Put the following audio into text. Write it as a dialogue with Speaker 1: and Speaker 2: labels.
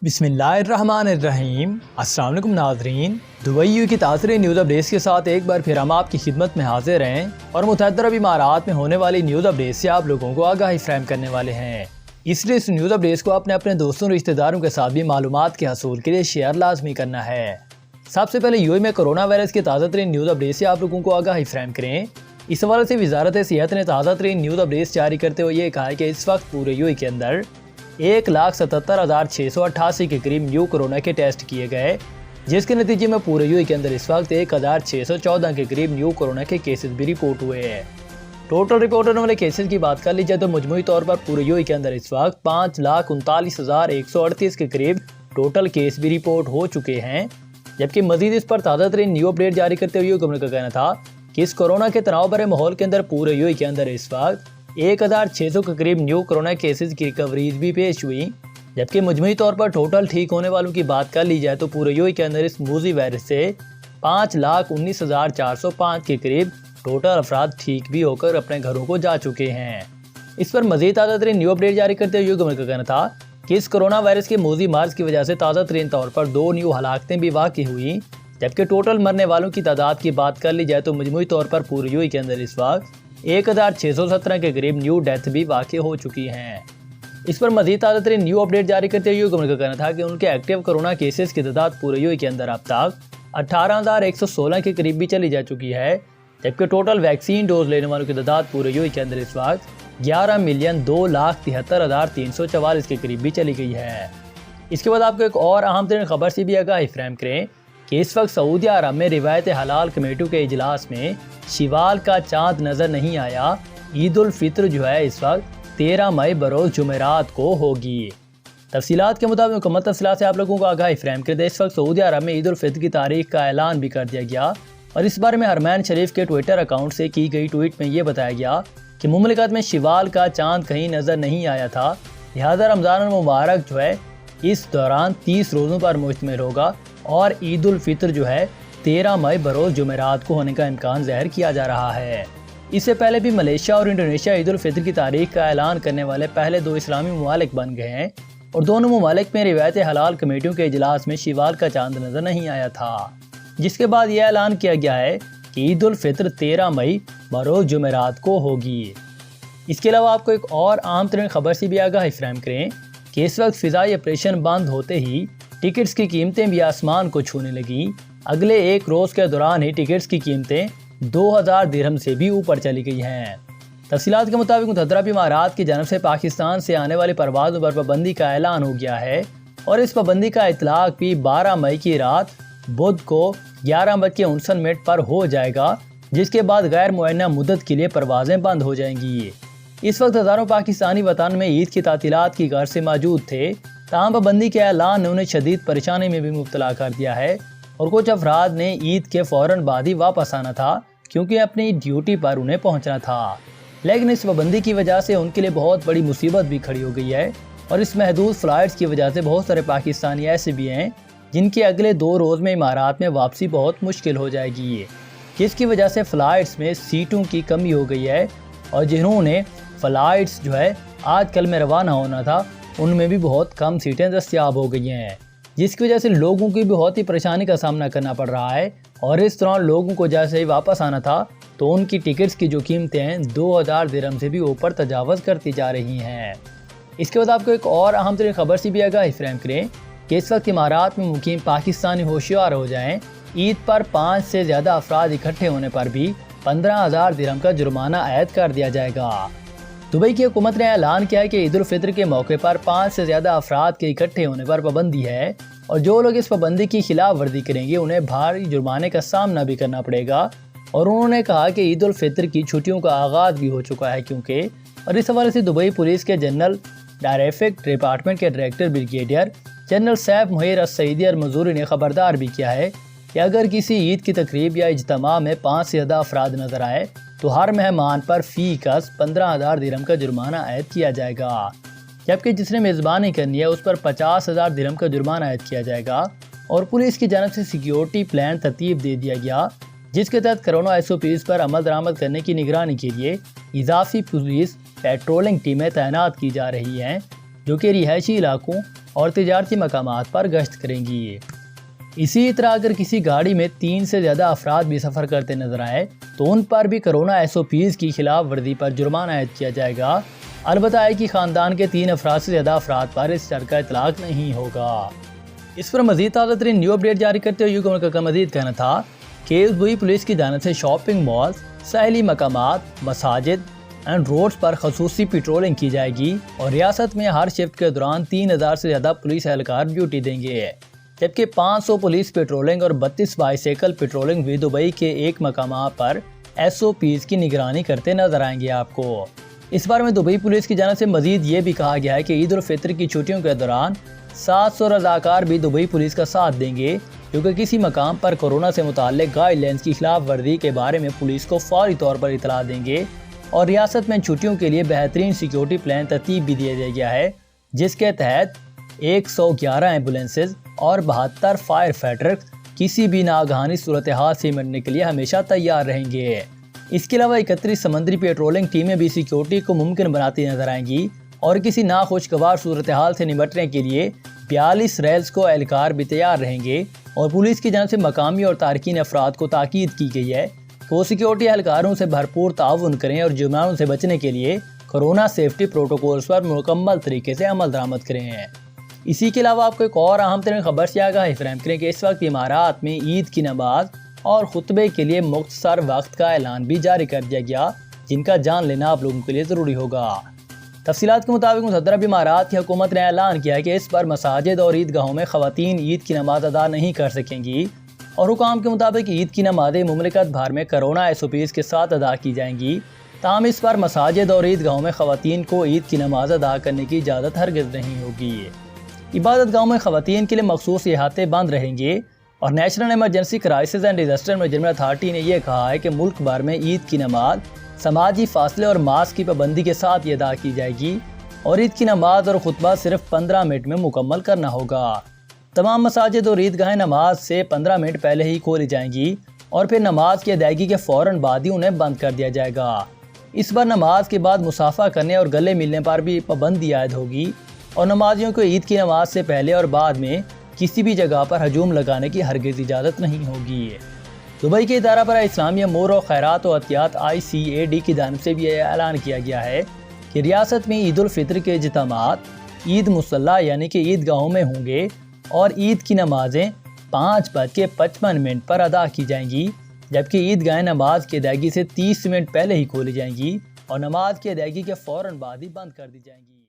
Speaker 1: بسم اللہ الرحمن الرحیم۔ السلام علیکم ناظرین، دبئی کی تازہ نیوز اپڈیٹس کے ساتھ ایک بار پھر ہم آپ کی خدمت میں حاضر ہیں اور متعدد عرب امارات میں ہونے والی نیوز اپڈیٹس سے آپ لوگوں کو آگاہی فراہم کرنے والے ہیں۔ اس لیے اس نیوز اپڈیٹس کو اپنے دوستوں اور رشتہ داروں کے ساتھ بھی معلومات کے حصول کے لیے شیئر لازمی کرنا ہے۔ سب سے پہلے یو میں کرونا وائرس کے تازہ ترین نیوز اپڈیٹ سے آپ لوگوں کو آگاہی فراہم کریں۔ اس حوالے سے وزارت صحت نے تازہ ترین نیوز اپڈیٹس جاری کرتے ہوئے یہ کہا ہے کہ اس وقت پورے یو کے اندر 1,77,688 کے قریب نیو کرونا کے ٹیسٹ کیے گئے، جس کے نتیجے میں پورے یو کے اندر اس وقت 1,614 کے قریب نیو کرونا کے کیسز بھی رپورٹ ہوئے ہیں۔ ٹوٹل رپورٹ ہونے والے کیسز کی بات کر لی جائے تو مجموعی طور پر پورے یو کے اندر اس وقت 5,39,138 کے قریب ٹوٹل کیس بھی رپورٹ ہو چکے ہیں، جبکہ مزید اس پر تازہ ترین نیو اپڈیٹ جاری کرتے ہوئے حکومت کا کہنا تھا کہ اس کورونا کے تناؤ بھرے ماحول کے اندر پورے یو کے اندر اس وقت 1,600 کے قریب نیو کرونا کیسز کی ریکوریز بھی پیش ہوئی، جبکہ مجموعی طور پر ٹوٹل ٹھیک ہونے والوں کی بات کر لی جائے تو پورے یو کے اندر اس موذی وائرس سے 5,19,405 کے قریب ٹوٹل افراد ٹھیک بھی ہو کر اپنے گھروں کو جا چکے ہیں۔ اس پر مزید تازہ ترین نیو اپڈیٹ جاری کرتے ہوئے حکومت کا کہنا تھا کہ اس کرونا وائرس کے موذی مرض کی وجہ سے تازہ ترین طور پر 2 نیو ہلاکتیں بھی واقع ہوئی، جبکہ ٹوٹل مرنے والوں کی تعداد کی بات کر لی جائے تو مجموعی طور پر پورے یو کے اندر اس وقت 1,617 کے قریب نیو ڈیتھ بھی واقع ہو چکی ہیں۔ اس پر مزید تازہ ترین نیو اپڈیٹ جاری کرتے ہوئے حکومت کا کہنا تھا کہ ان کے ایکٹیو کرونا کیسز کی تعداد پورے یو کے اندر اب تک 18,116 کے قریب بھی چلی جا چکی ہے، جبکہ ٹوٹل ویکسین ڈوز لینے والوں کی تعداد پورے یو کے اندر اس وقت 11,02,73,344 کے قریب بھی چلی گئی ہے۔ اس کے بعد آپ کو ایک اور اہم ترین خبر سے بھی آگاہی فراہم کریں کہ اس وقت سعودی عرب میں روایت حلال کمیٹیوں کے اجلاس میں شوال کا چاند نظر نہیں آیا۔ عید الفطر جو ہے اس وقت 13 مئی بروز جمعرات کو ہوگی۔ تفصیلات کے مطابق مکمل تفصیلات سے آپ لوگوں کو آگاہی فراہم کر دے۔ اس وقت سعودی عرب میں عید الفطر کی تاریخ کا اعلان بھی کر دیا گیا اور اس بارے میں حرمین شریف کے ٹویٹر اکاؤنٹ سے کی گئی ٹویٹ میں یہ بتایا گیا کہ مملکت میں شوال کا چاند کہیں نظر نہیں آیا تھا، لہذا رمضان المبارک جو ہے اس دوران 30 روزوں پر مشتمل ہوگا اور عید الفطر جو ہے 13 مئی بروز جمعرات کو ہونے کا امکان ظاہر کیا جا رہا ہے۔ اس سے پہلے بھی ملیشیا اور انڈونیشیا عید الفطر کی تاریخ کا اعلان کرنے والے پہلے 2 اسلامی ممالک بن گئے ہیں اور دونوں ممالک میں روایت حلال کمیٹیوں کے اجلاس میں شوال کا چاند نظر نہیں آیا تھا، جس کے بعد یہ اعلان کیا گیا ہے کہ عید الفطر 13 مئی بروز جمعرات کو ہوگی۔ اس کے علاوہ آپ کو ایک اور اہم ترین خبر سے بھی آگاہی فراہم کریں کہ اس وقت فضائی آپریشن بند ہوتے ہی ٹکٹس کی قیمتیں بھی آسمان کو چھونے لگیں۔ اگلے ایک روز کے دوران ہی ٹکٹس کی قیمتیں 2,000 درہم سے بھی اوپر چلی گئی ہیں۔ تفصیلات کے مطابق متحدہ عرب امارات کی جانب سے پاکستان سے آنے والی پروازوں پر پابندی کا اعلان ہو گیا ہے اور اس پابندی کا اطلاق بھی 12 مئی کی رات بدھ کو 11:59 پر ہو جائے گا، جس کے بعد غیر معینہ مدت کے لیے پروازیں بند ہو جائیں گی۔ اس وقت ہزاروں پاکستانی وطن میں عید کی تعطیلات کی غرض سے موجود تھے، تاہم پابندی کے اعلان نے انہیں شدید پریشانی میں بھی مبتلا کر دیا ہے اور کچھ افراد نے عید کے فوراً بعد ہی واپس آنا تھا کیونکہ اپنی ڈیوٹی پر انہیں پہنچنا تھا، لیکن اس پابندی کی وجہ سے ان کے لیے بہت بڑی مصیبت بھی کھڑی ہو گئی ہے اور اس محدود فلائٹس کی وجہ سے بہت سارے پاکستانی ایسے بھی ہیں جن کے اگلے 2 روز میں امارات میں واپسی بہت مشکل ہو جائے گی، جس کی وجہ سے فلائٹس میں سیٹوں کی کمی ہو گئی ہے اور جنہوں نے فلائٹس جو ہے آج کل میں روانہ ہونا تھا ان میں بھی بہت کم سیٹیں دستیاب ہو گئی ہیں، جس کی وجہ سے لوگوں کی بہت ہی پریشانی کا سامنا کرنا پڑ رہا ہے اور اس دوران لوگوں کو جیسے ہی واپس آنا تھا تو ان کی ٹکٹس کی جو قیمتیں ہیں 2,000 درہم سے بھی اوپر تجاوز کرتی جا رہی ہیں۔ اس کے بعد آپ کو ایک اور اہم ترین خبر سے بھی آگاہی فراہم کریں کہ اس وقت امارات میں مقیم پاکستانی ہوشیار ہو جائیں۔ عید پر 5 سے زیادہ افراد اکٹھے ہونے پر بھی 15,000 درہم کا جرمانہ عائد کر دیا جائے گا۔ دبئی کی حکومت نے اعلان کیا ہے کہ عید الفطر کے موقع پر 5 سے زیادہ افراد کے اکٹھے ہونے پر پابندی ہے اور جو لوگ اس پابندی کی خلاف ورزی کریں گے انہیں بھاری جرمانے کا سامنا بھی کرنا پڑے گا، اور انہوں نے کہا کہ عید الفطر کی چھٹیوں کا آغاز بھی ہو چکا ہے اور اس حوالے سے دبئی پولیس کے جنرل ڈائریکٹریٹ ڈپارٹمنٹ کے ڈائریکٹر بریگیڈیئر جنرل سیف محیر السعیدی المزوری نے خبردار بھی کیا ہے کہ اگر کسی عید کی تقریب یا اجتماع میں 5 سے زیادہ افراد نظر آئے تو ہر مہمان پر فی کس 15,000 درہم کا جرمانہ عائد کیا جائے گا، جبکہ جس نے میزبانی کرنی ہے اس پر 50,000 درہم کا جرمانہ عائد کیا جائے گا، اور پولیس کی جانب سے سیکیورٹی پلان ترتیب دے دیا گیا جس کے تحت کرونا SOPs پر عمل درآمد کرنے کی نگرانی کے لیے اضافی پولیس پیٹرولنگ ٹیمیں تعینات کی جا رہی ہیں جو کہ رہائشی علاقوں اور تجارتی مقامات پر گشت کریں گی۔ اسی طرح اگر کسی گاڑی میں 3 سے زیادہ افراد بھی سفر کرتے نظر آئے تو ان پر بھی کرونا SOPs کی خلاف ورزی پر جرمانہ عائد کیا جائے گا۔ البتہ ہے کہ خاندان کے 3 افراد سے زیادہ افراد پر اس شرط کا اطلاق نہیں ہوگا۔ اس پر مزید تازہ ترین نیو اپڈیٹ جاری کرتے ہوئے یوگم کا مزید کہنا تھا کہ دبئی پولیس کی جانب سے شاپنگ مالز، ساحلی مقامات، مساجد اینڈ روڈز پر خصوصی پیٹرولنگ کی جائے گی اور ریاست میں ہر شفٹ کے دوران 3000 سے زیادہ پولیس اہلکار ڈیوٹی دیں گے، جبکہ 500 پولیس پیٹرولنگ اور 32 بائیسیکل پیٹرولنگ بھی دبئی کے ایک مقامات پر SOPs کی نگرانی کرتے نظر آئیں گے آپ کو۔ اس بار میں دبئی پولیس کی جانب سے مزید یہ بھی کہا گیا ہے کہ عید الفطر کی چھٹیوں کے دوران 700 رضاکار بھی دبئی پولیس کا ساتھ دیں گے، جو کہ کسی مقام پر کورونا سے متعلق گائیڈ لائنز کی خلاف ورزی کے بارے میں پولیس کو فوری طور پر اطلاع دیں گے، اور ریاست میں چھٹیوں کے لیے بہترین سیکیورٹی پلان ترتیب بھی دیا گیا ہے، جس کے تحت 111 ایمبولینسز اور 72 فائر فائٹرز کسی بھی ناگہانی صورتحال سے نمٹنے کے لیے ہمیشہ تیار رہیں گے۔ اس کے علاوہ 31 سمندری پیٹرولنگ ٹیمیں بھی سیکیورٹی کو ممکن بناتی نظر آئیں گی اور کسی ناخوشگوار صورتحال سے نمٹنے کے لیے 42 ریلز کو اہلکار بھی تیار رہیں گے، اور پولیس کی جانب سے مقامی اور تارکین افراد کو تاکید کی گئی ہے کہ وہ سیکیورٹی اہلکاروں سے بھرپور تعاون کریں اور جرمانوں سے بچنے کے لیے کورونا سیفٹی پروٹوکولز پر مکمل طریقے سے عمل درآمد کریں۔ اسی کے علاوہ آپ کو ایک اور اہم ترین خبر سے آگاہی فراہم کریں کہ اس وقت امارات میں عید کی نماز اور خطبے کے لیے مختصر وقت کا اعلان بھی جاری کر دیا گیا، جن کا جان لینا آپ لوگوں کے لیے ضروری ہوگا۔ تفصیلات کے مطابق مصدر امارات کی حکومت نے اعلان کیا کہ اس بار مساجد اور عیدگاہوں میں خواتین عید کی نماز ادا نہیں کر سکیں گی، اور حکام کے مطابق عید کی نمازیں مملکت بھر میں کرونا SOPs کے ساتھ ادا کی جائیں گی۔ تاہم اس بار مساجد اور عیدگاہوں میں خواتین کو عید کی نماز ادا کرنے کی اجازت ہرگز نہیں ہوگی۔ عبادت گاہوں میں خواتین کے لیے مخصوص احاطے بند رہیں گے، اور national emergency crisis and disaster management authority نے یہ کہا ہے کہ ملک بھر میں عید کی نماز سماجی فاصلے اور ماسک کی پابندی کے ساتھ یہ ادا کی جائے گی، اور عید کی نماز اور خطبہ صرف 15 منٹ میں مکمل کرنا ہوگا۔ تمام مساجد اور عیدگاہیں نماز سے 15 منٹ پہلے ہی کھولی جائیں گی، اور پھر نماز کی ادائیگی کے فوراً بعد ہی انہیں بند کر دیا جائے گا۔ اس بار نماز کے بعد مصافحہ کرنے اور گلے ملنے پر بھی پابندی عائد ہوگی، اور نمازیوں کو عید کی نماز سے پہلے اور بعد میں کسی بھی جگہ پر ہجوم لگانے کی ہرگز اجازت نہیں ہوگی۔ دبئی کے ادارہ برائے اسلامی امور و خیرات و عطیات ICAD کی جانب سے بھی یہ اعلان کیا گیا ہے کہ ریاست میں عید الفطر کے اجتماعات عید مصلی یعنی کہ عیدگاہوں میں ہوں گے، اور عید کی نمازیں 5:55 پر ادا کی جائیں گی، جبکہ عیدگاہیں نماز کی ادائیگی سے 30 منٹ پہلے ہی کھولی جائیں گی اور نماز کی ادائیگی کے فوراً بعد ہی بند کر دی جائیں گی۔